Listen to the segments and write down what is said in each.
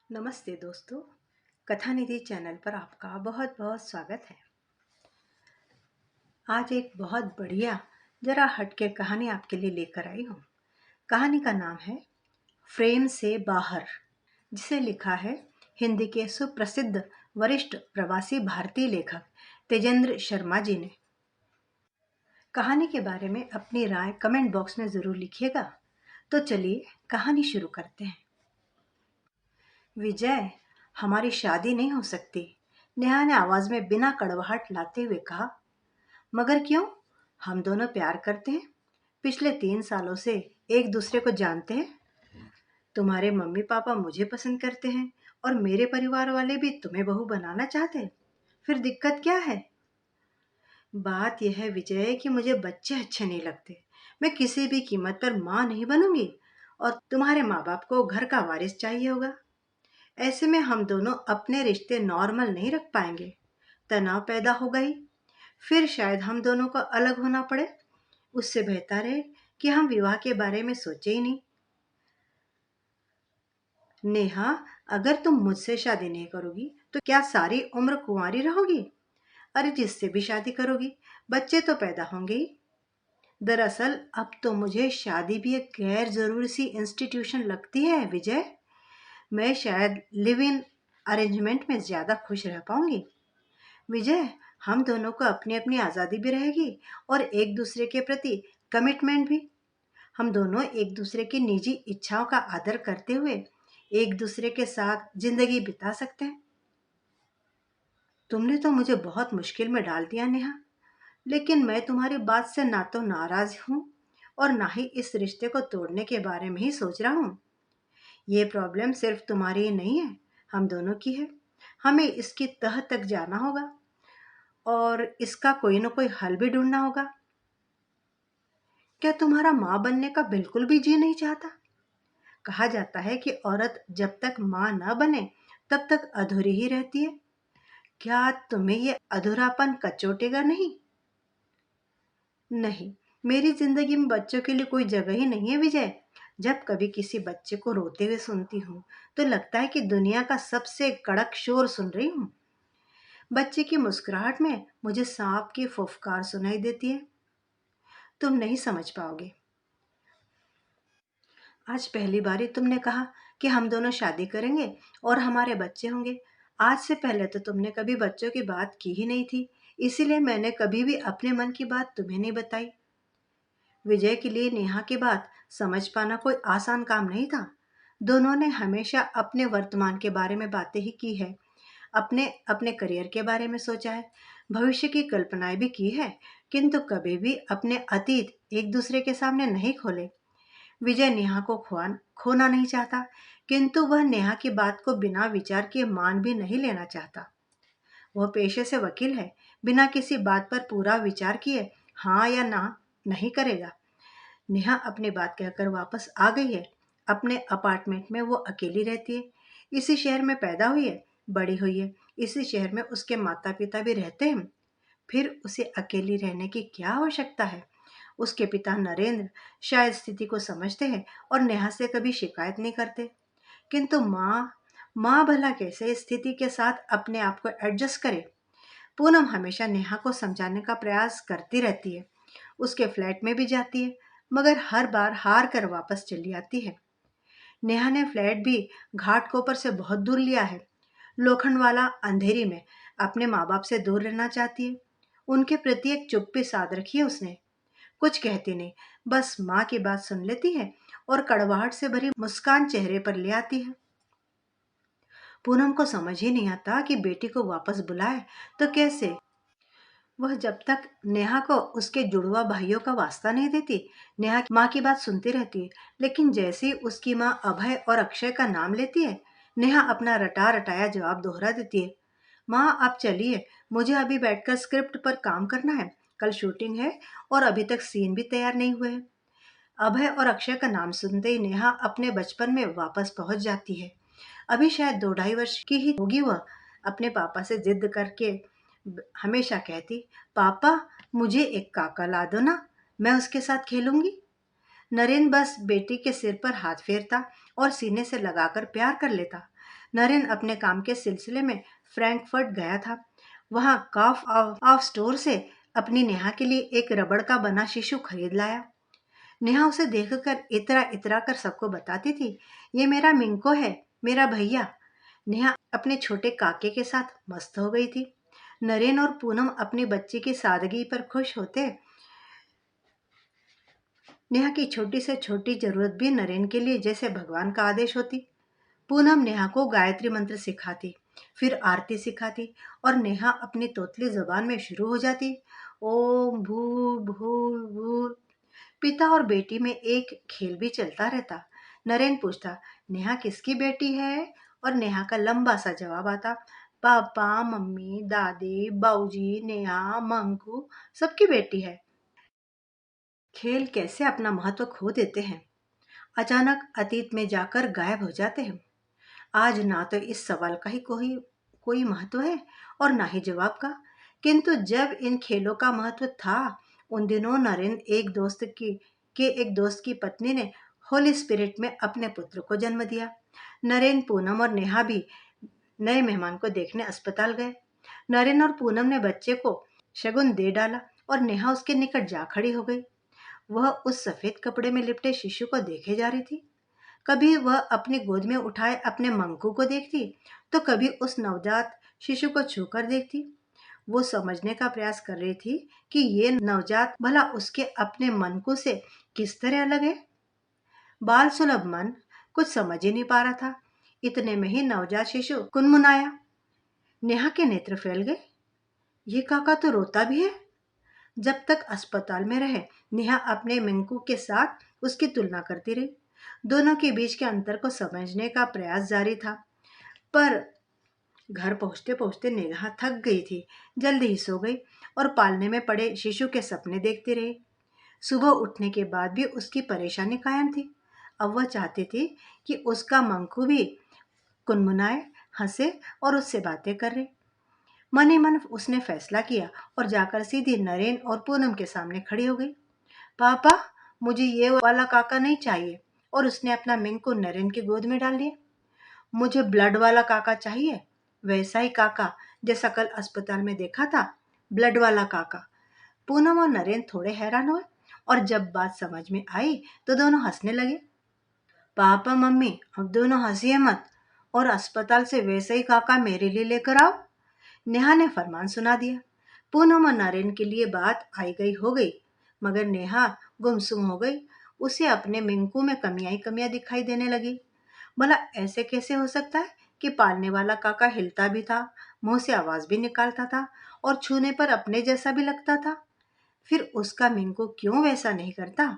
नमस्ते दोस्तों। कथा निधि चैनल पर आपका बहुत बहुत स्वागत है। आज एक बहुत बढ़िया जरा हटके कहानी आपके लिए लेकर आई हूँ। कहानी का नाम है फ्रेम से बाहर, जिसे लिखा है हिंदी के सुप्रसिद्ध वरिष्ठ प्रवासी भारतीय लेखक तेजेंद्र शर्मा जी ने। कहानी के बारे में अपनी राय कमेंट बॉक्स में ज़रूर लिखिएगा। तो चलिए कहानी शुरू करते हैं। विजय, हमारी शादी नहीं हो सकती, नेहा ने आवाज में बिना कड़वाहट लाते हुए कहा। मगर क्यों? हम दोनों प्यार करते हैं, पिछले 3 सालों से एक दूसरे को जानते हैं। तुम्हारे मम्मी पापा मुझे पसंद करते हैं और मेरे परिवार वाले भी तुम्हें बहू बनाना चाहते हैं। फिर दिक्कत क्या है? बात यह है विजय कि मुझे बच्चे अच्छे नहीं लगते। मैं किसी भी कीमत पर माँ नहीं बनूंगी और तुम्हारे माँ बाप को घर का वारिस चाहिए होगा। ऐसे में हम दोनों अपने रिश्ते नॉर्मल नहीं रख पाएंगे, तनाव पैदा होगा ही। फिर शायद हम दोनों को अलग होना पड़े। उससे बेहतर है कि हम विवाह के बारे में सोचे ही नहीं। नेहा, अगर तुम मुझसे शादी नहीं करोगी तो क्या सारी उम्र कुंवारी रहोगी? अरे जिससे भी शादी करोगी बच्चे तो पैदा होंगे ही। दरअसल अब तो मुझे शादी भी एक गैर जरूरी सी इंस्टीट्यूशन लगती है विजय। मैं शायद लिव इन अरेंजमेंट में ज्यादा खुश रह पाऊंगी। विजय, हम दोनों को अपनी अपनी आज़ादी भी रहेगी और एक दूसरे के प्रति कमिटमेंट भी। हम दोनों एक दूसरे की निजी इच्छाओं का आदर करते हुए एक दूसरे के साथ जिंदगी बिता सकते हैं। तुमने तो मुझे बहुत मुश्किल में डाल दिया नेहा, लेकिन मैं तुम्हारी बात से ना तो नाराज हूँ और ना ही इस रिश्ते को तोड़ने के बारे में ही सोच रहा हूँ। ये प्रॉब्लम सिर्फ तुम्हारी ही नहीं है, हम दोनों की है। हमें इसकी तह तक जाना होगा और इसका कोई ना कोई हल भी ढूंढना होगा। क्या तुम्हारा माँ बनने का बिल्कुल भी जी नहीं चाहता? कहा जाता है कि औरत जब तक माँ न बने तब तक अधूरी ही रहती है। क्या तुम्हें ये अधूरापन कचोटेगा नहीं? नहीं, मेरी जिंदगी में बच्चों के लिए कोई जगह ही नहीं है विजय। जब कभी किसी बच्चे को रोते हुए सुनती हूँ तो लगता है कि दुनिया का सबसे कड़क शोर सुन रही हूँ। बच्चे की मुस्कुराहट में मुझे सांप की फुफकार सुनाई देती है। तुम नहीं समझ पाओगे। आज पहली बारी तुमने कहा कि हम दोनों शादी करेंगे और हमारे बच्चे होंगे। आज से पहले तो तुमने कभी बच्चों की बात की ही नहीं थी, इसीलिए मैंने कभी भी अपने मन की बात तुम्हें नहीं बताई। विजय के लिए नेहा की बात समझ पाना कोई आसान काम नहीं था। दोनों ने हमेशा अपने वर्तमान के बारे में बातें ही की है, अपने अपने करियर के बारे में सोचा है, भविष्य की कल्पनाएं भी की है, किंतु कभी भी अपने अतीत एक दूसरे के सामने नहीं खोले। विजय नेहा को खोना नहीं चाहता, किंतु वह नेहा की बात को बिना विचार किए मान भी नहीं लेना चाहता। वह पेशे से वकील है, बिना किसी बात पर पूरा विचार किए हाँ या ना नहीं करेगा। नेहा अपनी बात कहकर वापस आ गई है। अपने अपार्टमेंट में वो अकेली रहती है। इसी शहर में पैदा हुई है, बड़ी हुई है। इसी शहर में उसके माता पिता भी रहते हैं। फिर उसे अकेली रहने की क्या आवश्यकता है? उसके पिता नरेंद्र शायद स्थिति को समझते हैं और नेहा से कभी शिकायत नहीं करते। किंतु माँ भला कैसे इस स्थिति के साथ अपने आप को एडजस्ट करे? पूनम हमेशा नेहा को समझाने का प्रयास करती रहती है। उसके फ्लैट में भी जाती है, मगर हर बार हार कर वापस चली आती है। नेहा ने फ्लैट भी घाटकोपर से बहुत दूर लिया है। लोखंडवाला अंधेरी में अपने माँ बाप से दूर रहना चाहती है। उनके प्रति एक चुप्पी साध रखी है उसने। कुछ कहती नहीं, बस माँ की बात सुन लेती है और कड़वाहट से भरी मुस्कान चेहरे पर ले आती है। पूनम को समझ ही नहीं आता कि बेटी को वापस बुलाए तो कैसे। वह जब तक नेहा को उसके जुड़वा भाइयों का वास्ता नहीं देती, नेहा की माँ की बात सुनती रहती है। लेकिन जैसे ही उसकी माँ अभय और अक्षय का नाम लेती है, नेहा अपना रटा रटाया जवाब दोहरा देती है। माँ आप चलिए, मुझे अभी बैठकर स्क्रिप्ट पर काम करना है। कल शूटिंग है और अभी तक सीन भी तैयार नहीं हुए हैं। अभय और अक्षय का नाम सुनते ही नेहा अपने बचपन में वापस पहुंच जाती है। अभी शायद 2 ढाई वर्ष की ही होगी वह। अपने पापा से जिद करके हमेशा कहती, पापा मुझे एक काका ला दो ना, मैं उसके साथ खेलूंगी। नरेन बस बेटी के सिर पर हाथ फेरता और सीने से लगाकर प्यार कर लेता। नरेन अपने काम के सिलसिले में फ्रैंकफर्ट गया था। वहां कॉफ ऑफ स्टोर से अपनी नेहा के लिए एक रबड़ का बना शिशु खरीद लाया। नेहा उसे देखकर इतरा इतरा कर सबको बताती थी, ये मेरा मिंको है, मेरा भैया। नेहा अपने छोटे काके के साथ मस्त हो गई थी। नरेन और पूनम अपनी बच्ची की सादगी पर खुश होते। नेहा की छोटी से छोटी जरूरत भी नरेन के लिए जैसे भगवान का आदेश होती। पूनम नेहा को गायत्री मंत्र सिखाती, फिर आरती सिखाती और नेहा अपनी तोतली जबान में शुरू हो जाती। ओम भूर भूर भूर। पिता और बेटी में एक खेल भी चलता रहता। नरेन पूछता, नेहा किसकी बेटी है? और नेहा का लंबा सा जवाब आता, पापा मम्मी दादी बाऊजी नेहा मंकू सबकी बेटी है। खेल कैसे अपना महत्व खो देते हैं, अचानक अतीत में जाकर गायब हो जाते हैं। आज ना तो इस सवाल का ही कोई कोई महत्व है और ना ही जवाब का। किंतु जब इन खेलों का महत्व था, उन दिनों नरेंद्र एक दोस्त की पत्नी ने होली स्पिरिट में अपने पुत्र को जन्म दिया। नरेंद्र, पूनम और नेहा भी नए मेहमान को देखने अस्पताल गए। नरेंद्र और पूनम ने बच्चे को शगुन दे डाला और नेहा उसके निकट जा खड़ी हो गई। वह उस सफेद कपड़े में लिपटे शिशु को देखे जा रही थी। कभी वह अपनी गोद में उठाए अपने मंकू को देखती, तो कभी उस नवजात शिशु को छूकर देखती। वो समझने का प्रयास कर रही थी कि ये नवजात भला उसके अपने मनकू से किस तरह अलग है। बाल सुलभ मन कुछ समझ ही नहीं पा रहा था। इतने में ही नवजात शिशु कुनमुनाया। नेहा के नेत्र फैल गए। ये काका तो रोता भी है। जब तक अस्पताल में रहे, नेहा अपने मिंकू के साथ उसकी तुलना करती रही। दोनों के बीच के अंतर को समझने का प्रयास जारी था, पर घर पहुंचते पहुंचते नेहा थक गई थी, जल्दी ही सो गई और पालने में पड़े शिशु के सपने देखती रही। सुबह उठने के बाद भी उसकी परेशानी कायम थी। अब वह चाहती थी कि उसका मंकू भी कुनमुनाए, हंसे और उससे बातें करे। मन ही मन उसने फैसला किया और जाकर सीधी नरेन और पूनम के सामने खड़ी हो गई। पापा, मुझे ये वाला काका नहीं चाहिए। और उसने अपना मिंकू नरेन की गोद में डाल दिया। मुझे ब्लड वाला काका चाहिए, वैसा ही काका जैसा कल अस्पताल में देखा था, ब्लड वाला काका। पूनम और नरेन थोड़े हैरान हुए और जब बात समझ में आई तो दोनों हंसने लगे। पापा मम्मी, अब दोनों हंसिए मत और अस्पताल से वैसे ही काका मेरे लिए लेकर आओ। नेहा ने फरमान सुना दिया। पूनम और नरेन के लिए बात आई गई हो गई, मगर नेहा गुमसुम हो गई। उसे अपने मिंकू में कमियां ही कमियां दिखाई देने लगी। भला ऐसे कैसे हो सकता है कि पालने वाला काका हिलता भी था, मुंह से आवाज भी निकालता था और छूने पर अपने जैसा भी लगता था, फिर उसका मिंकू क्यों वैसा नहीं करता?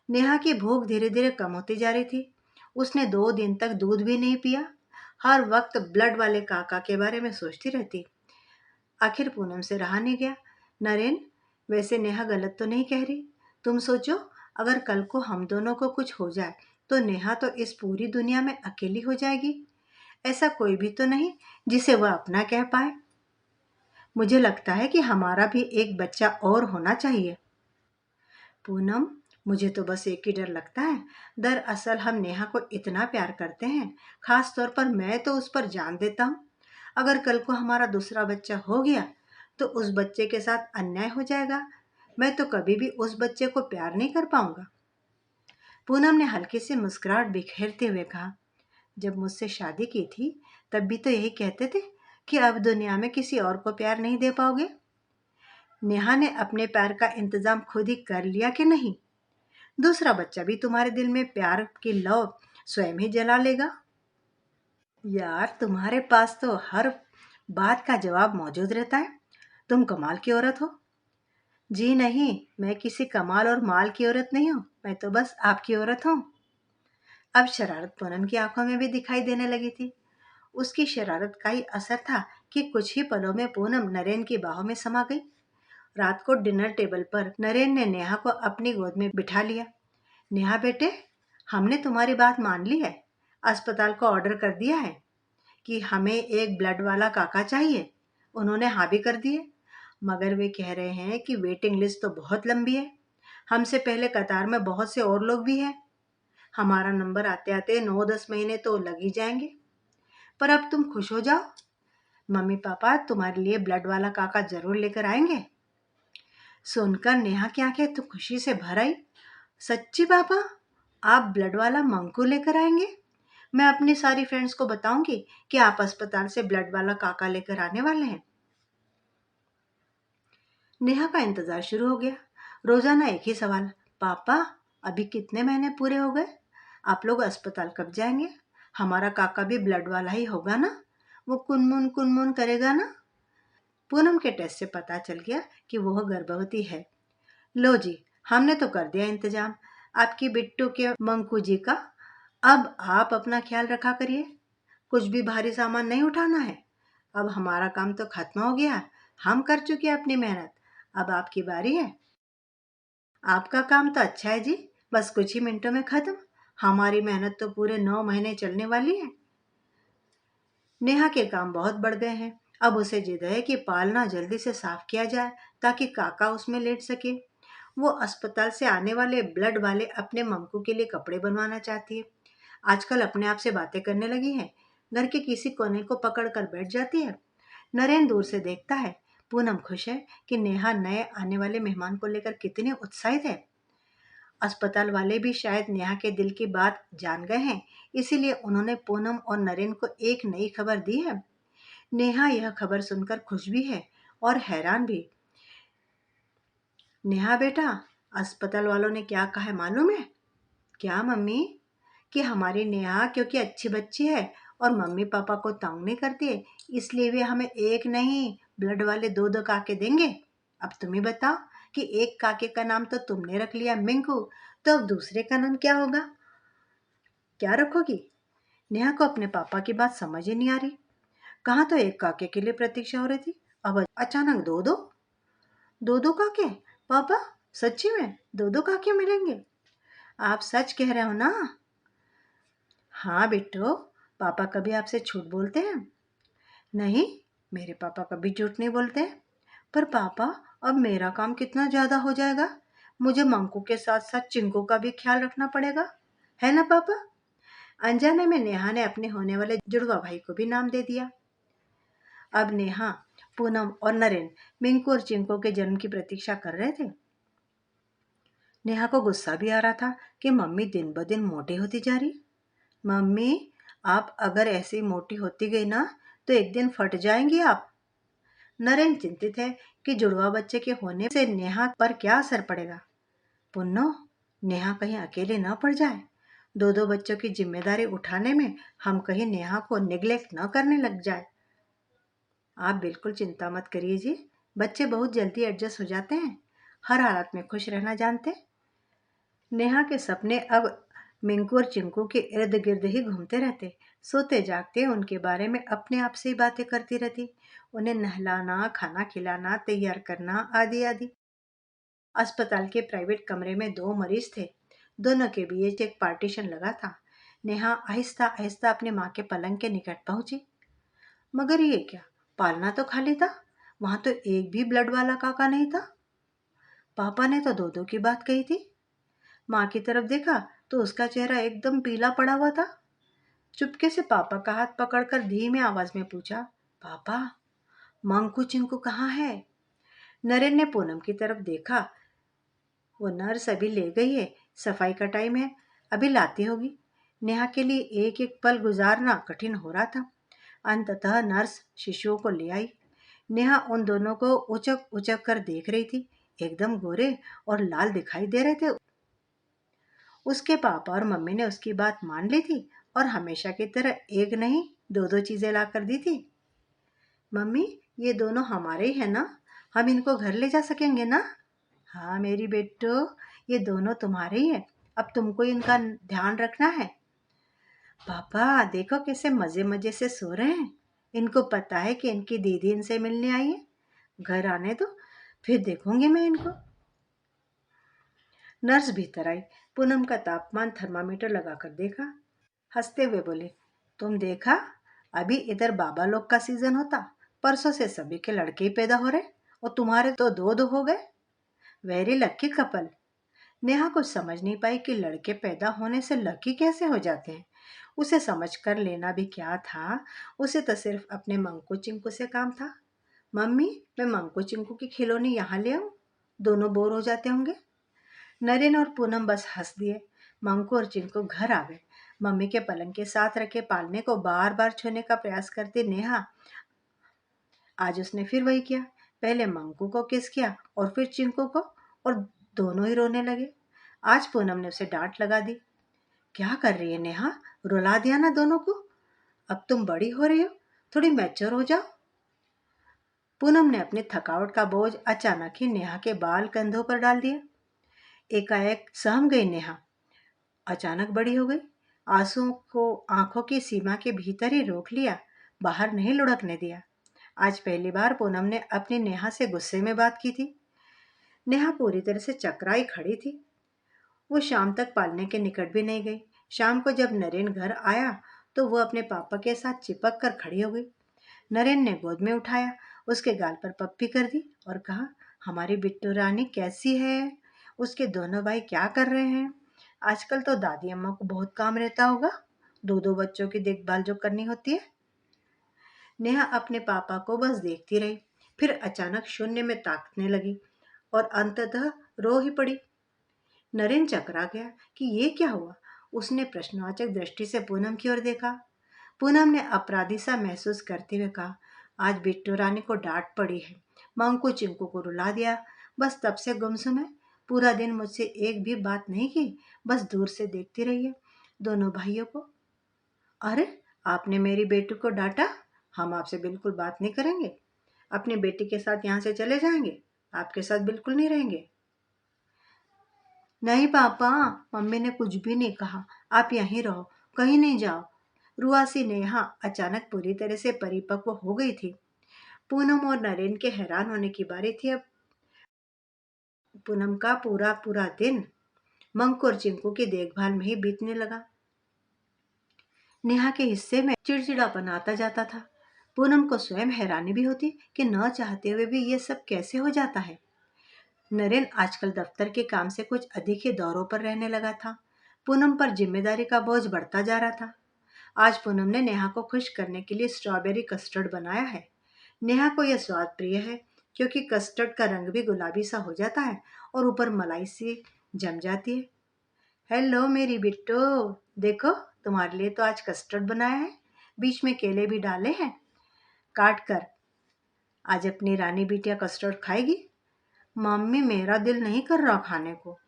नेहा की भूख धीरे धीरे कम होती जा रही थी। उसने 2 दिन तक दूध भी नहीं पिया। हर वक्त ब्लड वाले काका के बारे में सोचती रहती। आखिर पूनम से रहा नहीं गया। नरेन, वैसे नेहा गलत तो नहीं कह रही। तुम सोचो, अगर कल को हम दोनों को कुछ हो जाए तो नेहा तो इस पूरी दुनिया में अकेली हो जाएगी। ऐसा कोई भी तो नहीं जिसे वह अपना कह पाए। मुझे लगता है कि हमारा भी एक बच्चा और होना चाहिए। पूनम, मुझे तो बस एक ही डर लगता है। दरअसल हम नेहा को इतना प्यार करते हैं, खास तौर पर मैं तो उस पर जान देता हूँ। अगर कल को हमारा दूसरा बच्चा हो गया तो उस बच्चे के साथ अन्याय हो जाएगा। मैं तो कभी भी उस बच्चे को प्यार नहीं कर पाऊंगा। पूनम ने हल्की सी मुस्कुराहट बिखेरते हुए कहा, जब मुझसे शादी की थी तब भी तो यही कहते थे कि अब दुनिया में किसी और को प्यार नहीं दे पाओगे। नेहा ने अपने प्यार का इंतजाम खुद ही कर लिया कि नहीं? दूसरा बच्चा भी तुम्हारे दिल में प्यार की लौ स्वयं ही जला लेगा। यार, तुम्हारे पास तो हर बात का जवाब मौजूद रहता है। तुम कमाल की औरत हो। जी नहीं, मैं किसी कमाल और माल की औरत नहीं हूँ, मैं तो बस आपकी औरत हूँ। अब शरारत पूनम की आंखों में भी दिखाई देने लगी थी। उसकी शरारत का ही असर था कि कुछ ही पलों में पूनम नरेन की बाहों में समा गई। रात को डिनर टेबल पर नरेन ने नेहा को अपनी गोद में बिठा लिया। नेहा बेटे, हमने तुम्हारी बात मान ली है। अस्पताल को ऑर्डर कर दिया है कि हमें एक ब्लड वाला काका चाहिए। उन्होंने हाँ भी कर दिए, मगर वे कह रहे हैं कि वेटिंग लिस्ट तो बहुत लंबी है। हमसे पहले कतार में बहुत से और लोग भी हैं। हमारा नंबर आते आते 9-10 महीने तो लग ही जाएंगे। पर अब तुम खुश हो जाओ, मम्मी पापा तुम्हारे लिए ब्लड वाला काका जरूर लेकर आएंगे। सुनकर नेहा की आंखें तो खुशी से भर आई। सच्ची पापा, आप ब्लड वाला मंकू लेकर आएंगे? मैं अपनी सारी फ्रेंड्स को बताऊंगी कि आप अस्पताल से ब्लड वाला काका लेकर आने वाले हैं। नेहा का इंतजार शुरू हो गया। रोजाना एक ही सवाल, पापा अभी कितने महीने पूरे हो गए? आप लोग अस्पताल कब जाएंगे? हमारा काका भी ब्लड वाला ही होगा ना? वो कुनमुन करेगा ना? पूनम के टेस्ट से पता चल गया कि वह गर्भवती है। लो जी, हमने तो कर दिया इंतजाम आपकी बिट्टू के मंकू जी का। अब आप अपना ख्याल रखा करिए, कुछ भी भारी सामान नहीं उठाना है। अब हमारा काम तो खत्म हो गया, हम कर चुके अपनी मेहनत, अब आपकी बारी है। आपका काम तो अच्छा है जी, बस कुछ ही मिनटों में खत्म। हमारी मेहनत तो पूरे 9 महीने चलने वाली है। नेहा के काम बहुत बढ़ गए हैं। अब उसे जिद है कि पालना जल्दी से साफ किया जाए ताकि काका उसमें लेट सके। वो अस्पताल से आने वाले ब्लड वाले अपने ममकू के लिए कपड़े बनवाना चाहती है। आजकल अपने आप से बातें करने लगी है, घर के किसी कोने को पकड़ कर बैठ जाती है। नरेन दूर से देखता है। पूनम खुश है कि नेहा नए आने वाले मेहमान को लेकर कितनी उत्साहित है। अस्पताल वाले भी शायद नेहा के दिल की बात जान गए हैं, इसीलिए उन्होंने पूनम और नरेन को एक नई खबर दी है। नेहा यह खबर सुनकर खुश भी है और हैरान भी। नेहा बेटा, अस्पताल वालों ने क्या कहा है मालूम है? क्या मम्मी? कि हमारी नेहा क्योंकि अच्छी बच्ची है और मम्मी पापा को तंग नहीं करती है, इसलिए वे हमें एक नहीं ब्लड वाले दो दो काके देंगे। अब तुम ही बताओ कि एक काके का नाम तो तुमने रख लिया मिंकू, तो अब दूसरे का नाम क्या होगा? क्या रखोगी? नेहा को अपने पापा की बात समझ ही नहीं आ रही। कहाँ तो एक काके के लिए प्रतीक्षा हो रही थी, अब अचानक दो दो। दो दो काके? पापा, सच्ची में दो दो काके मिलेंगे? आप सच कह रहे हो ना? हाँ बिट्टू, पापा कभी आपसे झूठ बोलते हैं? नहीं, मेरे पापा कभी झूठ नहीं बोलते। पर पापा, अब मेरा काम कितना ज्यादा हो जाएगा। मुझे मंकू के साथ साथ चिंकू का भी ख्याल रखना पड़ेगा, है ना पापा? अनजाने में नेहा ने अपने होने वाले जुड़वा भाई को भी नाम दे दिया। अब नेहा, पूनम और नरेन मिंकू और चिंकू के जन्म की प्रतीक्षा कर रहे थे। नेहा को गुस्सा भी आ रहा था कि मम्मी दिन ब दिन मोटी होती जा रही। मम्मी, आप अगर ऐसी मोटी होती गई ना तो एक दिन फट जाएंगी आप। नरेन चिंतित है कि जुड़वा बच्चे के होने से नेहा पर क्या असर पड़ेगा। पुन्नो, नेहा कहीं अकेले न पड़ जाए। दो दो बच्चों की जिम्मेदारी उठाने में हम कहीं नेहा को निग्लेक्ट न करने लग जाए। आप बिल्कुल चिंता मत करिए जी, बच्चे बहुत जल्दी एडजस्ट हो जाते हैं, हर हालत में खुश रहना जानते। नेहा के सपने अब मिंकू और चिंकू के इर्द गिर्द ही घूमते रहते। सोते जागते उनके बारे में अपने आप से ही बातें करती रहती, उन्हें नहलाना, खाना खिलाना, तैयार करना, आदि आदि। अस्पताल के प्राइवेट कमरे में दो मरीज थे, दोनों के बीच एक पार्टीशन लगा था। नेहा आहिस्ता आहिस्ता अपनी माँ के पलंग के निकट पहुंची। मगर ये क्या, पालना तो खाली था, वहां तो एक भी ब्लड वाला काका नहीं था। पापा ने तो दो दो की बात कही थी। माँ की तरफ देखा तो उसका चेहरा एकदम पीला पड़ा हुआ था। चुपके से पापा का हाथ पकड़कर धीमे आवाज में पूछा, पापा, मंकू चिंकू कहाँ है? नरेन ने पूनम की तरफ देखा। वो नर्स अभी ले गई है, सफाई का टाइम है, अभी लाती होगी। नेहा के लिए एक एक पल गुजारना कठिन हो रहा था। अंततः नर्स शिशुओं को ले आई। नेहा उन दोनों को उचक उचक कर देख रही थी, एकदम गोरे और लाल दिखाई दे रहे थे। उसके पापा और मम्मी ने उसकी बात मान ली थी और हमेशा की तरह एक नहीं दो दो चीजें ला कर दी थी। मम्मी, ये दोनों हमारे ही है ना? हम इनको घर ले जा सकेंगे ना? हाँ मेरी बेटो, ये दोनों तुम्हारे ही है, अब तुमको इनका ध्यान रखना है। पापा देखो कैसे मजे मजे से सो रहे हैं, इनको पता है कि इनकी दीदी इनसे मिलने आई है। घर आने दो, फिर देखूंगी मैं इनको। नर्स भीतर आई। पूनम का तापमान थर्मामीटर लगाकर देखा, हंसते हुए बोले, तुम देखा, अभी इधर बाबा लोग का सीजन होता, परसों से सभी के लड़के ही पैदा हो रहे और तुम्हारे तो दो दो हो गए। Very lucky couple. नेहा कुछ समझ नहीं पाई कि लड़के पैदा होने से लकी कैसे हो जाते हैं। उसे समझ कर लेना भी क्या था, उसे तो सिर्फ अपने मंकू चिंकू से काम था। मम्मी, मैं मंकू चिंकू की खिलौने यहाँ ले आऊं? दोनों बोर हो जाते होंगे। नरेन और पूनम बस हंस दिए। मंकू और चिंकू घर आ गए। मम्मी के पलंग के साथ रखे पालने को बार बार छूने का प्रयास करती नेहा आज उसने फिर वही किया। पहले मंकू को किस किया और फिर चिंकू को, और दोनों ही रोने लगे। आज पूनम ने उसे डांट लगा दी। क्या कर रही है नेहा? रुला दिया ना दोनों को। अब तुम बड़ी हो रही हो, थोड़ी मैच्योर हो जाओ। पूनम ने अपनी थकावट का बोझ अचानक ही नेहा के बाल कंधों पर डाल दिया। एकाएक सहम गई नेहा। अचानक बड़ी हो गई। आंसुओं को आंखों की सीमा के भीतर ही रोक लिया, बाहर नहीं लुढ़कने दिया। आज पहली बार पूनम ने अपनी नेहा से गुस्से में बात की थी। नेहा पूरी तरह से चकराई खड़ी थी। वो शाम तक पालने के निकट भी नहीं गई। शाम को जब नरेन घर आया तो वो अपने पापा के साथ चिपक कर खड़ी हो गई। नरेन ने गोद में उठाया, उसके गाल पर पप्पी कर दी और कहा, हमारी बिट्टू रानी कैसी है? उसके दोनों भाई क्या कर रहे हैं? आजकल तो दादी अम्मा को बहुत काम रहता होगा, दो दो बच्चों की देखभाल जो करनी होती है। नेहा अपने पापा को बस देखती रही, फिर अचानक शून्य में ताकने लगी और अंततः रो ही पड़ी। नरेन चकरा गया कि ये क्या हुआ। उसने प्रश्नवाचक दृष्टि से पूनम की ओर देखा। पूनम ने अपराधी सा महसूस करते हुए कहा, आज बिट्टू रानी को डांट पड़ी है, मंकू चिंकू को रुला दिया, बस तब से गुमसुम है। पूरा दिन मुझसे एक भी बात नहीं की, बस दूर से देखती रही है दोनों भाइयों को। अरे, आपने मेरी बेटी को डांटा? हम आपसे बिल्कुल बात नहीं करेंगे। अपनी बेटी के साथ यहाँ से चले जाएंगे, आपके साथ बिल्कुल नहीं रहेंगे। नहीं पापा, मम्मी ने कुछ भी नहीं कहा, आप यहीं रहो, कहीं नहीं जाओ। रुआसी नेहा अचानक पूरी तरह से परिपक्व हो गई थी। पूनम और नरेन के हैरान होने की बारी थी अब। पूनम का पूरा पूरा दिन मंकु और चिंकू की देखभाल में ही बीतने लगा। नेहा के हिस्से में चिड़चिड़ापन आता जाता था। पूनम को स्वयं हैरानी भी होती कि न चाहते हुए भी ये सब कैसे हो जाता है। नरेन आजकल दफ्तर के काम से कुछ अधिक ही दौरों पर रहने लगा था। पूनम पर जिम्मेदारी का बोझ बढ़ता जा रहा था। आज पूनम ने नेहा को खुश करने के लिए स्ट्रॉबेरी कस्टर्ड बनाया है। नेहा को यह स्वाद प्रिय है, क्योंकि कस्टर्ड का रंग भी गुलाबी सा हो जाता है और ऊपर मलाई सी जम जाती है। हेलो मेरी बिट्टो, देखो, तुम्हारे लिए तो आज कस्टर्ड बनाया है, बीच में केले भी डाले हैं काट कर। आज अपनी रानी बिटिया कस्टर्ड खाएगी। मम्मी, मेरा दिल नहीं कर रहा खाने को।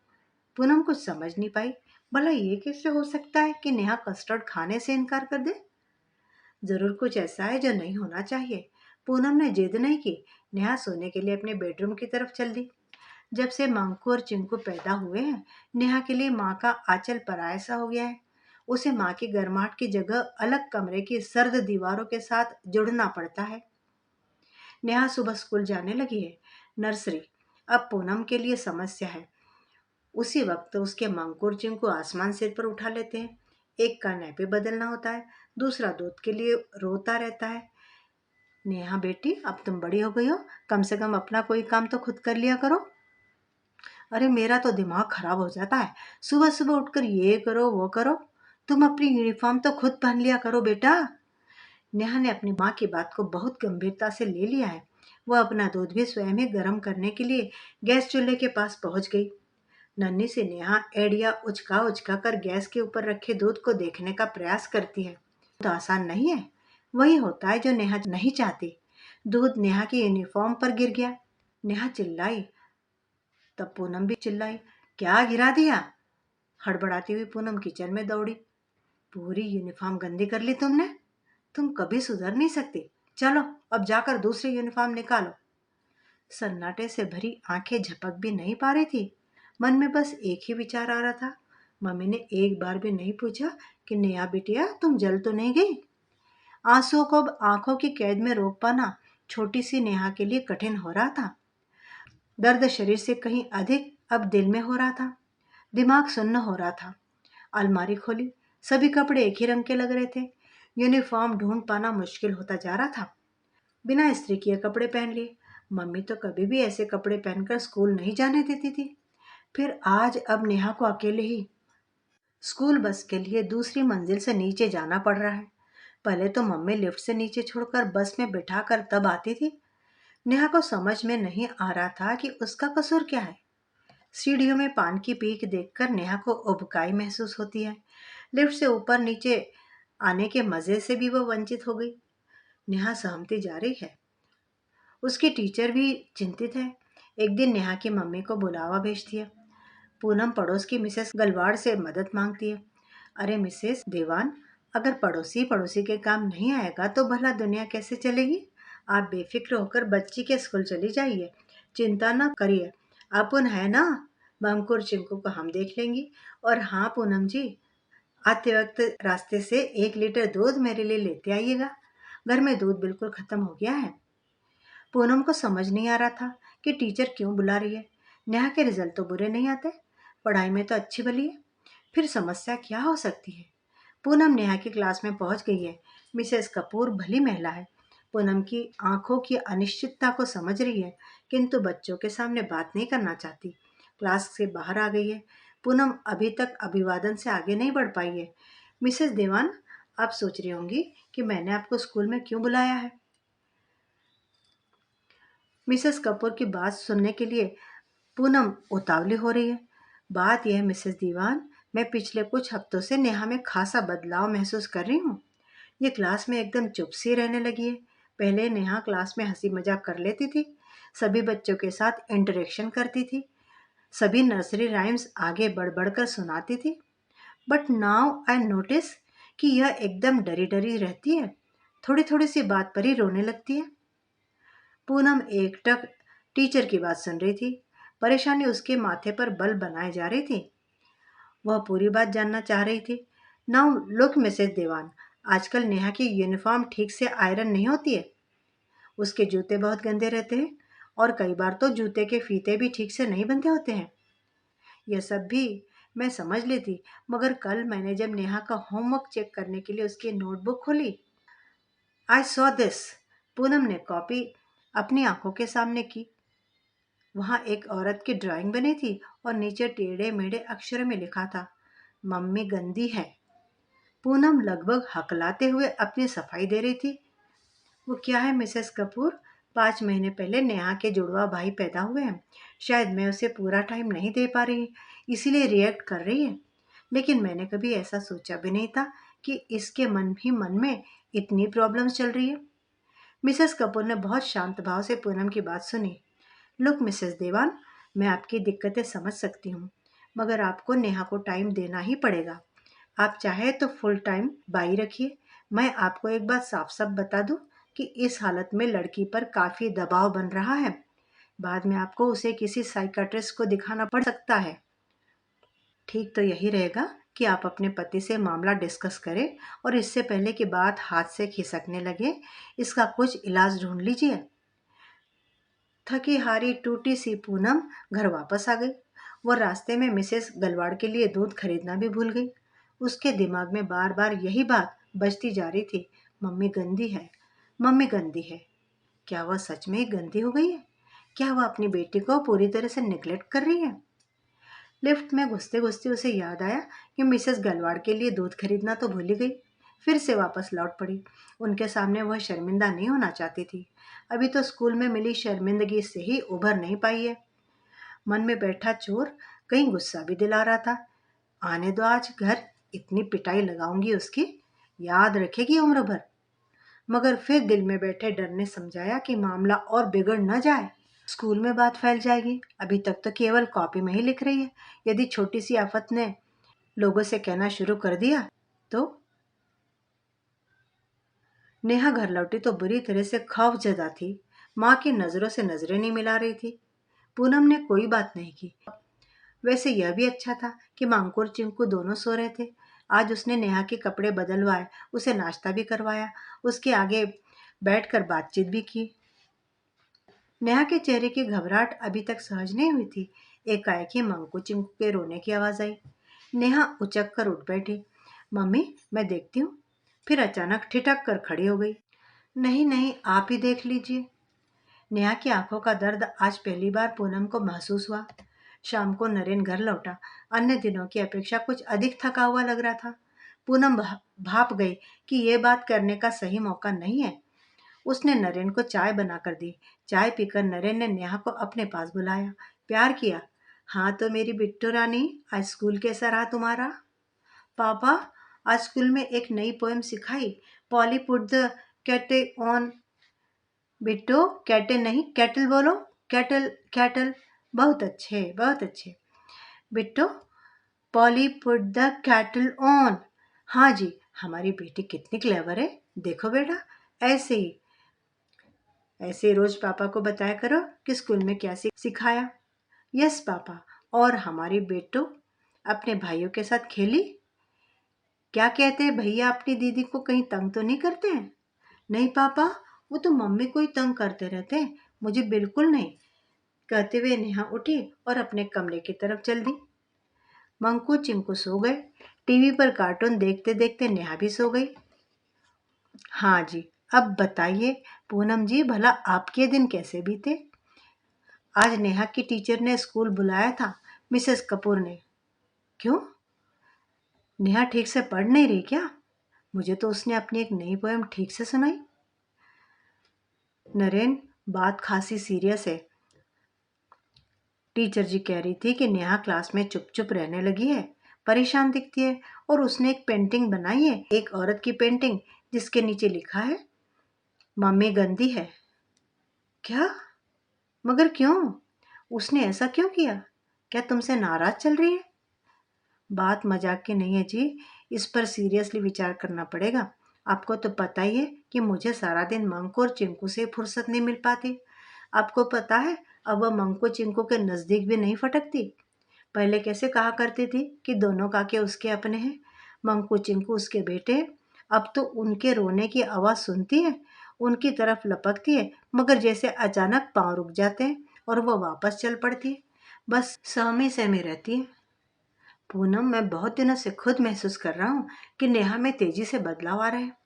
पूनम कुछ समझ नहीं पाई। भला ये कैसे हो सकता है कि नेहा कस्टर्ड खाने से इनकार कर दे? जरूर कुछ ऐसा है जो नहीं होना चाहिए। पूनम ने जिद नहीं की। नेहा सोने के लिए अपने बेडरूम की तरफ चल दी। जब से मंकू और चिंकू पैदा हुए हैं, नेहा के लिए माँ का आंचल पराया सा हो गया है। उसे माँ की गर्माहट की जगह अलग कमरे की सर्द दीवारों के साथ जुड़ना पड़ता है। नेहा सुबह स्कूल जाने लगी है, नर्सरी। अब पूनम के लिए समस्या है। उसी वक्त उसके मंकू चिंकू आसमान सिर पर उठा लेते हैं। एक का नैपे बदलना होता है, दूसरा दूध के लिए रोता रहता है। नेहा बेटी, अब तुम बड़ी हो गई हो, कम से कम अपना कोई काम तो खुद कर लिया करो। अरे, मेरा तो दिमाग खराब हो जाता है। सुबह सुबह उठकर ये करो वो करो। तुम अपनी यूनिफॉर्म तो खुद पहन लिया करो बेटा। नेहा ने अपनी माँ की बात को बहुत गंभीरता से ले लिया है। वह अपना दूध भी स्वयं ही गर्म करने के लिए गैस चूल्हे के पास पहुंच गई। नन्ही सी नेहा एड़िया उचका उचका कर गैस के ऊपर रखे दूध को देखने का प्रयास करती है। तो आसान नहीं है। वही होता है जो नेहा नहीं चाहती। दूध नेहा की यूनिफॉर्म पर गिर गया। नेहा चिल्लाई, तब पूनम भी चिल्लाई, क्या गिरा दिया? हड़बड़ाती हुई पूनम किचन में दौड़ी। पूरी यूनिफॉर्म गंदी कर ली तुमने। तुम कभी सुधर नहीं सकती। चलो, अब जाकर दूसरी यूनिफॉर्म निकालो। सन्नाटे से भरी आंखें झपक भी नहीं पा रही थी। मन में बस एक ही विचार आ रहा था। मम्मी ने एक बार भी नहीं पूछा कि नेहा बिटिया, तुम जल तो नहीं गई? आंसुओं को अब आंखों की कैद में रोक पाना छोटी सी नेहा के लिए कठिन हो रहा था। दर्द शरीर से कहीं अधिक अब दिल में हो रहा था। दिमाग सुन्न हो रहा था। अलमारी खोली, सभी कपड़े एक ही रंग के लग रहे थे। यूनिफॉर्म ढूंढ पाना मुश्किल होता जा रहा था। बिना इस्त्री किए कपड़े पहन लिए। मम्मी तो कभी भी ऐसे कपड़े पहनकर स्कूल नहीं जाने देती थी। फिर आज अब नेहा को अकेले ही स्कूल बस के लिए दूसरी मंजिल से नीचे जाना पड़ रहा है। पहले तो मम्मी लिफ्ट से नीचे छोड़कर बस में बिठाकर तब आती थी। नेहा को समझ में नहीं आ रहा था कि उसका कसूर क्या है। सीढ़ियों में पान की पीक देखकर नेहा को उबकाई महसूस होती है। लिफ्ट से ऊपर नीचे आने के मजे से भी वो वंचित हो गई। नेहा सहमति जारी है। उसकी टीचर भी चिंतित है। एक दिन नेहा की मम्मी को बुलावा भेजती है। पूनम पड़ोस की मिसेस गलवाड़ से मदद मांगती है। अरे मिसेस देवान, अगर पड़ोसी पड़ोसी के काम नहीं आएगा तो भला दुनिया कैसे चलेगी। आप बेफिक्र होकर बच्ची के स्कूल चली जाइए, चिंता ना करिए। अपन है ना, बमको और चिंकू को हम देख लेंगी। और हाँ पूनम जी, आते वक्त रास्ते से 1 लीटर दूध मेरे लिए लेते आइएगा। घर में दूध बिल्कुल खत्म हो गया है। पूनम को समझ नहीं आ रहा था कि टीचर क्यों बुला रही है। नेहा के रिजल्ट तो बुरे नहीं आते, पढ़ाई में तो अच्छी भली है, फिर समस्या क्या हो सकती है। पूनम नेहा की क्लास में पहुंच गई है। मिसेस कपूर भली महिला है। पूनम की आंखों की अनिश्चितता को समझ रही है, किंतु बच्चों के सामने बात नहीं करना चाहती। क्लास से बाहर आ गई है। पूनम अभी तक अभिवादन से आगे नहीं बढ़ पाई है। मिसेस देवान, आप सोच रही होंगी कि मैंने आपको स्कूल में क्यों बुलाया है। मिसेस कपूर की बात सुनने के लिए पूनम उतावली हो रही है। बात यह है मिसेस दीवान, मैं पिछले कुछ हफ्तों से नेहा में खासा बदलाव महसूस कर रही हूँ। ये क्लास में एकदम चुप सी रहने लगी है। पहले नेहा क्लास में हंसी मजाक कर लेती थी, सभी बच्चों के साथ इंटरेक्शन करती थी, सभी नर्सरी राइम्स आगे बढ़ बढ़ कर सुनाती थी। बट नाउ आई नोटिस कि यह एकदम डरी डरी रहती है, थोड़ी थोड़ी सी बात पर ही रोने लगती है। पूनम एकटक टीचर की बात सुन रही थी। परेशानी उसके माथे पर बल बनाए जा रही थी। वह पूरी बात जानना चाह रही थी। नाउ लुक मिसेस देवान, आजकल नेहा की यूनिफॉर्म ठीक से आयरन नहीं होती है। उसके जूते बहुत गंदे रहते हैं और कई बार तो जूते के फीते भी ठीक से नहीं बंधे होते हैं। यह सब भी मैं समझ लेती, मगर कल मैंने जब नेहा का होमवर्क चेक करने के लिए उसकी नोटबुक खोली, आई सॉ दिस। पूनम ने कॉपी अपनी आंखों के सामने की। वहां एक औरत की ड्राइंग बनी थी और नीचे टेढ़े मेढ़े अक्षरों में लिखा था, मम्मी गंदी है। पूनम लगभग हकलाते हुए अपनी सफाई दे रही थी। वो क्या है मिसेस कपूर, 5 महीने पहले नेहा के जुड़वा भाई पैदा हुए हैं। शायद मैं उसे पूरा टाइम नहीं दे पा रही, इसीलिए रिएक्ट कर रही है। लेकिन मैंने कभी ऐसा सोचा भी नहीं था कि इसके मन ही मन में इतनी प्रॉब्लम्स चल रही है। मिसेस कपूर ने बहुत शांत भाव से पूनम की बात सुनी। लुक मिसेस देवान, मैं आपकी दिक्कतें समझ सकती हूँ, मगर आपको नेहा को टाइम देना ही पड़ेगा। आप चाहे तो फुल टाइम बाई रखिए। मैं आपको एक बात साफ साफ बता दूं कि इस हालत में लड़की पर काफ़ी दबाव बन रहा है। बाद में आपको उसे किसी साइकाट्रिस्ट को दिखाना पड़ सकता है। ठीक तो यही रहेगा कि आप अपने पति से मामला डिस्कस करें और इससे पहले कि बात हाथ से खिसकने लगे, इसका कुछ इलाज ढूंढ लीजिए। थकी हारी टूटी सी पूनम घर वापस आ गई। वो रास्ते में मिसेस गलवाड़ के लिए दूध खरीदना भी भूल गई। उसके दिमाग में बार बार यही बात बजती जा रही थी, मम्मी गंदी है, मम्मी गंदी है। क्या वह सच में ही गंदी हो गई है? क्या वह अपनी बेटी को पूरी तरह से निगलेक्ट कर रही है? लिफ्ट में घुसते घुसते उसे याद आया कि मिसेस गलवाड़ के लिए दूध खरीदना तो भूल ही गई। फिर से वापस लौट पड़ी। उनके सामने वह शर्मिंदा नहीं होना चाहती थी। अभी तो स्कूल में मिली शर्मिंदगी से ही उभर नहीं पाई है। मन में बैठा चोर कहीं गुस्सा भी दिला रहा था। आने दो आज घर, इतनी पिटाई लगाऊंगी उसकी, याद रखेगी उम्र भर। मगर फिर दिल में बैठे डर ने समझाया कि मामला और बिगड़ न जाए, स्कूल में बात फैल जाएगी। अभी तक तो केवल कॉपी में ही लिख रही है, यदि छोटी सी आफत ने लोगों से कहना शुरू कर दिया तो। नेहा घर लौटी तो बुरी तरह से खौफजदा थी। माँ की नजरों से नजरें नहीं मिला रही थी। पूनम ने कोई बात नहीं की। वैसे यह भी अच्छा था कि मांकुर चिंकू दोनों सो रहे थे। आज उसने नेहा के कपड़े बदलवाए, उसे नाश्ता भी करवाया, उसके आगे बैठकर बातचीत भी की। नेहा के चेहरे की घबराहट अभी तक सहज नहीं हुई थी। एकाएक ही मंकू चिंकू के रोने की आवाज आई। नेहा उचक कर उठ बैठी। मम्मी, मैं देखती हूँ। फिर अचानक ठिठक कर खड़ी हो गई। नहीं नहीं, आप ही देख लीजिए। नेहा की आंखों का दर्द आज पहली बार पूनम को महसूस हुआ। शाम को नरेन घर लौटा। अन्य दिनों की अपेक्षा कुछ अधिक थका हुआ लग रहा था। पूनम भाप गई कि ये बात करने का सही मौका नहीं है। उसने नरेन को चाय बनाकर दी। चाय पीकर नरेन ने नेहा को अपने पास बुलाया, प्यार किया। हाँ तो मेरी बिट्टू रानी, आज स्कूल कैसा रहा तुम्हारा? पापा, आज स्कूल में एक नई पोएम सिखाई। पॉली पुट द कैटे ऑन। बिट्टू, कैटे नहीं कैटल बोलो। Kettle kettle. बहुत अच्छे बहुत अच्छे। Bittu, Polly put the kettle on. हाँ जी, हमारी बेटी कितनी क्लेवर है। देखो बेटा, ऐसे ही ऐसे रोज पापा को बताया करो कि स्कूल में क्या सिखाया। Yes papa. और हमारी बेटो अपने भाइयों के साथ खेली? क्या कहते हैं भैया, अपनी दीदी को कहीं तंग तो नहीं करते हैं? नहीं पापा, वो तो मम्मी को ही तंग करते रहते हैं, मुझे बिल्कुल नहीं। कहते हुए नेहा उठी और अपने कमरे की तरफ चल दी। मंकू चिंकू सो गए। टीवी पर कार्टून देखते देखते नेहा भी सो गई। हाँ जी, अब बताइए पूनम जी, भला आपके दिन कैसे बीते? आज नेहा की टीचर ने स्कूल बुलाया था, मिसेस कपूर ने। क्यों? नेहा ठीक से पढ़ नहीं रही क्या? मुझे तो उसने अपनी एक नई पोएम ठीक से सुनाई। नरेन, बात खासी सीरियस है। टीचर जी कह रही थी कि नेहा क्लास में चुप चुप रहने लगी है, परेशान दिखती है, और उसने एक पेंटिंग बनाई है, एक औरत की पेंटिंग, जिसके नीचे लिखा है मम्मी गंदी है। क्या? मगर क्यों? उसने ऐसा क्यों किया? क्या तुमसे नाराज चल रही है? बात मजाक की नहीं है जी, इस पर सीरियसली विचार करना पड़ेगा। आपको तो पता ही है कि मुझे सारा दिन मंकू और चिंकू से फुर्सत नहीं मिल पाती। आपको पता है, अब वह मंकू चिंकू के नज़दीक भी नहीं फटकती। पहले कैसे कहा करती थी कि दोनों काके उसके अपने हैं, मंकू चिंकू उसके बेटे हैं। अब तो उनके रोने की आवाज़ सुनती है, उनकी तरफ लपकती है, मगर जैसे अचानक पाँव रुक जाते हैं और वो वापस चल पड़ती है। बस सहमी सहमी रहती है। पूनम, मैं बहुत दिनों से खुद महसूस कर रहा हूँ कि नेहा में तेजी से बदलाव आ रहा है।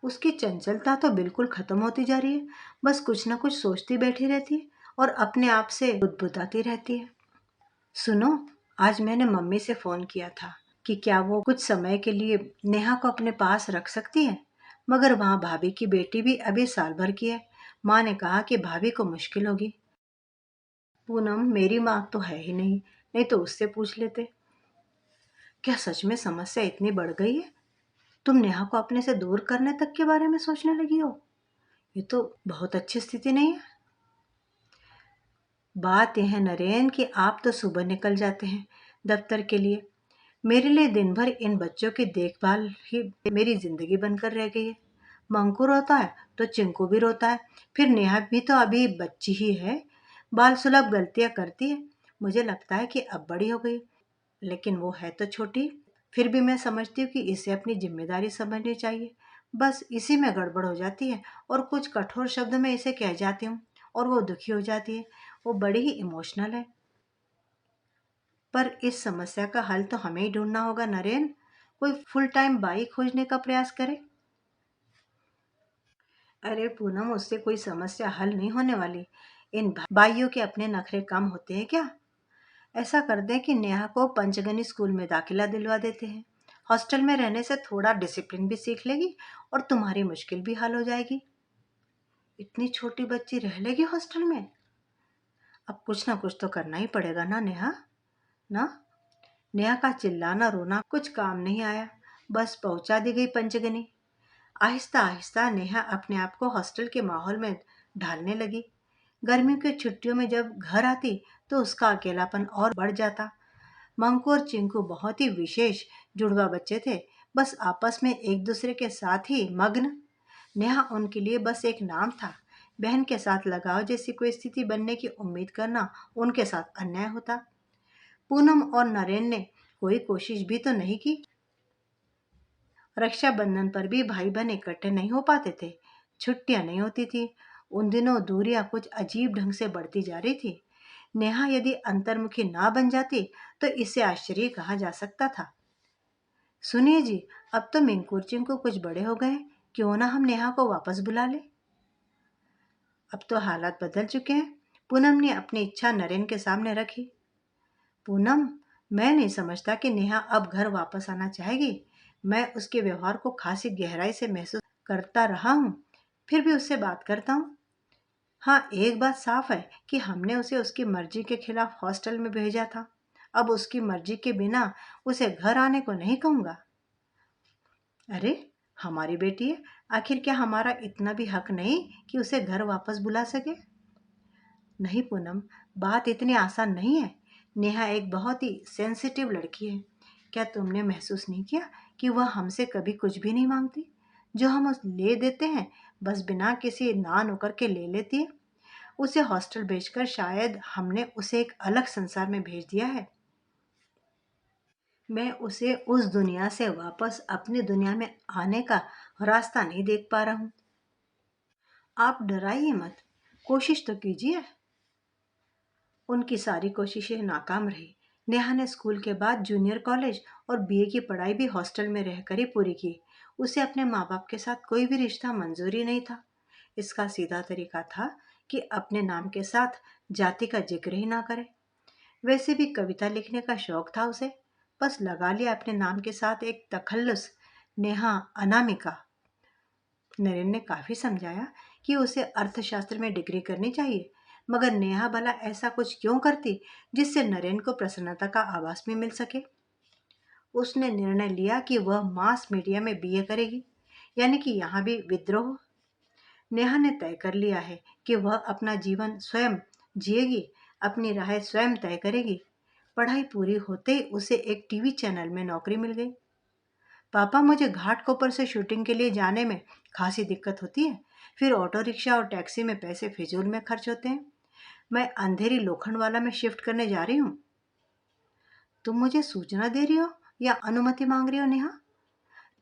उसकी चंचलता तो बिल्कुल खत्म होती जा रही है। बस कुछ ना कुछ सोचती बैठी रहती है और अपने आप से बुदबुदाती रहती है। सुनो, आज मैंने मम्मी से फोन किया था कि क्या वो कुछ समय के लिए नेहा को अपने पास रख सकती है, मगर वहाँ भाभी की बेटी भी अभी साल भर की है। माँ ने कहा कि भाभी को मुश्किल होगी। पूनम, मेरी माँ तो है ही नहीं, नहीं तो उससे पूछ लेते। क्या सच में समस्या इतनी बढ़ गई है? तुम नेहा को अपने से दूर करने तक के बारे में सोचने लगी हो? ये तो बहुत अच्छी स्थिति नहीं है। बात यह है नरेन कि आप तो सुबह निकल जाते हैं दफ्तर के लिए। मेरे लिए दिन भर इन बच्चों की देखभाल ही मेरी जिंदगी बनकर रह गई है। मंकू रोता है तो चिंकू भी रोता है, फिर नेहा भी तो अभी बच्ची ही है, बाल सुलभ गलतियां करती है। मुझे लगता है कि अब बड़ी हो गई, लेकिन वो है तो छोटी। फिर भी मैं समझती हूँ कि इसे अपनी जिम्मेदारी समझनी चाहिए। बस इसी में गड़बड़ हो जाती है और कुछ कठोर शब्द में इसे कह जाती हूँ और वो दुखी हो जाती है। वो बड़ी ही इमोशनल है। पर इस समस्या का हल तो हमें ही ढूंढना होगा नरेन। कोई फुल टाइम बाई खोजने का प्रयास करे। अरे पूनम, उससे कोई समस्या हल नहीं होने वाली। इन बाइयों के अपने नखरे कम होते हैं क्या? ऐसा कर दें कि नेहा को पंचगनी स्कूल में दाखिला दिलवा देते हैं। हॉस्टल में रहने से थोड़ा डिसिप्लिन भी सीख लेगी और तुम्हारी मुश्किल भी हल हो जाएगी। इतनी छोटी बच्ची रह लेगी हॉस्टल में? अब कुछ ना कुछ तो करना ही पड़ेगा ना नेहा, ना? नेहा का चिल्लाना रोना कुछ काम नहीं आया। बस पहुंचा दी गई पंचगनी। आहिस्ता आहिस्ता नेहा अपने आप को हॉस्टल के माहौल में ढालने लगी। गर्मियों की छुट्टियों में जब घर आती तो उसका अकेलापन और बढ़ जाता। मंकू और चिंकू बहुत ही विशेष जुड़वा बच्चे थे, बस आपस में एक दूसरे के साथ ही मग्न। नेहा उनके लिए बस एक नाम था। बहन के साथ लगाव जैसी कोई स्थिति बनने की उम्मीद करना उनके साथ अन्याय होता। पूनम और नरेन ने कोई कोशिश भी तो नहीं की। रक्षाबंधन पर भी भाई बहन इकट्ठे नहीं हो पाते थे, छुट्टियां नहीं होती थी। उन दिनों दूरियां कुछ अजीब ढंग से बढ़ती जा रही थी। नेहा यदि अंतर्मुखी ना बन जाती तो इसे आश्चर्य कहा जा सकता था। सुनिए जी, अब तो मिंकू चिंकू कुछ बड़े हो गए, क्यों ना हम नेहा को वापस बुला ले। अब तो हालात बदल चुके हैं। पूनम ने अपनी इच्छा नरेन के सामने रखी। पूनम, मैं नहीं समझता कि नेहा अब घर वापस आना चाहेगी। मैं उसके व्यवहार को खासी गहराई से महसूस करता रहा हूँ, फिर भी उससे बात करता हूँ। हाँ, एक बात साफ है कि हमने उसे उसकी मर्जी के खिलाफ हॉस्टल में भेजा था। अब उसकी मर्जी के बिना उसे घर आने को नहीं कहूँगा। अरे, हमारी बेटी है, आखिर क्या हमारा इतना भी हक नहीं कि उसे घर वापस बुला सके? नहीं पूनम, बात इतनी आसान नहीं है। नेहा एक बहुत ही सेंसिटिव लड़की है। क्या तुमने महसूस नहीं किया कि वह हमसे कभी कुछ भी नहीं मांगती? जो हम उस ले देते हैं, बस बिना किसी ना नुकर के ले लेती है। उसे हॉस्टल भेजकर शायद हमने उसे एक अलग संसार में भेज दिया है। मैं उसे उस दुनिया से वापस अपनी दुनिया में आने का रास्ता नहीं देख पा रहा हूँ। आप डराइए मत, कोशिश तो कीजिए। उनकी सारी कोशिशें नाकाम रही। नेहा ने स्कूल के बाद जूनियर कॉलेज और बीए की पढ़ाई भी हॉस्टल में रहकर ही पूरी की। उसे अपने माँ बाप के साथ कोई भी रिश्ता मंजूर ही नहीं था। इसका सीधा तरीका था कि अपने नाम के साथ जाति का जिक्र ही ना करे। वैसे भी कविता लिखने का शौक था उसे, बस लगा लिया अपने नाम के साथ एक तखल्लुस, नेहा अनामिका। नरेन ने काफी समझाया कि उसे अर्थशास्त्र में डिग्री करनी चाहिए, मगर नेहा भला ऐसा कुछ क्यों करती जिससे नरेन को प्रसन्नता का आभास भी मिल सके। उसने निर्णय लिया कि वह मास मीडिया में बीए करेगी, यानी कि यहाँ भी विद्रोह। नेहा ने तय कर लिया है कि वह अपना जीवन स्वयं जिएगी, अपनी राह स्वयं तय करेगी। पढ़ाई पूरी होते ही उसे एक टीवी चैनल में नौकरी मिल गई। पापा, मुझे घाटकोपर से शूटिंग के लिए जाने में खासी दिक्कत होती है। फिर ऑटो रिक्शा और टैक्सी में पैसे फिजूल में खर्च होते हैं। मैं अंधेरी लोखंडवाला में शिफ्ट करने जा रही हूँ। तुम मुझे सूचना दे रही हो या अनुमति मांग रही हो नेहा?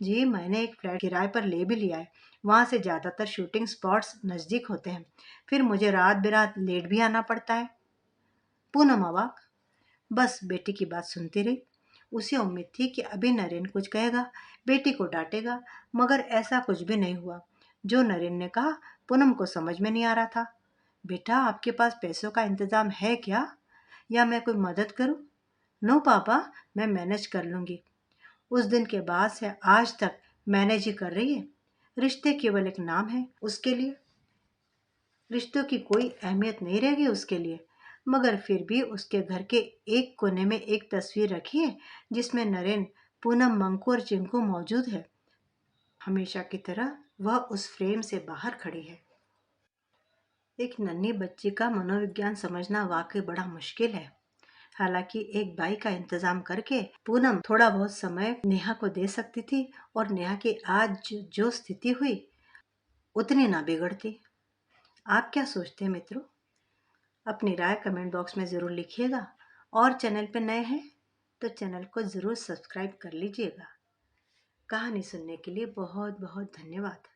जी, मैंने एक फ्लैट किराए पर ले भी लिया है। वहाँ से ज़्यादातर शूटिंग स्पॉट्स नज़दीक होते हैं। फिर मुझे रात बेरात लेट भी आना पड़ता है। पूनम अवाक बस बेटी की बात सुनती रही। उसे उम्मीद थी कि अभी नरेन कुछ कहेगा, बेटी को डांटेगा, मगर ऐसा कुछ भी नहीं हुआ। जो नरेन ने कहा पूनम को समझ में नहीं आ रहा था। बेटा, आपके पास पैसों का इंतजाम है क्या, या मैं कोई मदद करूं? नो पापा, मैं मैनेज कर लूंगी। उस दिन के बाद से आज तक मैनेज ही कर रही है। रिश्ते केवल एक नाम है उसके लिए। रिश्तों की कोई अहमियत नहीं रह गई उसके लिए। मगर फिर भी उसके घर के एक कोने में एक तस्वीर रखी है जिसमें नरेन, पूनम, मंकू और चिंकू मौजूद है। हमेशा की तरह वह उस फ्रेम से बाहर खड़ी है। एक नन्ही बच्ची का मनोविज्ञान समझना वाकई बड़ा मुश्किल है। हालांकि एक बाई का इंतजाम करके पूनम थोड़ा बहुत समय नेहा को दे सकती थी और नेहा की आज जो स्थिति हुई उतनी ना बिगड़ती। आप क्या सोचते हैं मित्रों? अपनी राय कमेंट बॉक्स में ज़रूर लिखिएगा, और चैनल पर नए हैं तो चैनल को ज़रूर सब्सक्राइब कर लीजिएगा। कहानी सुनने के लिए बहुत बहुत धन्यवाद।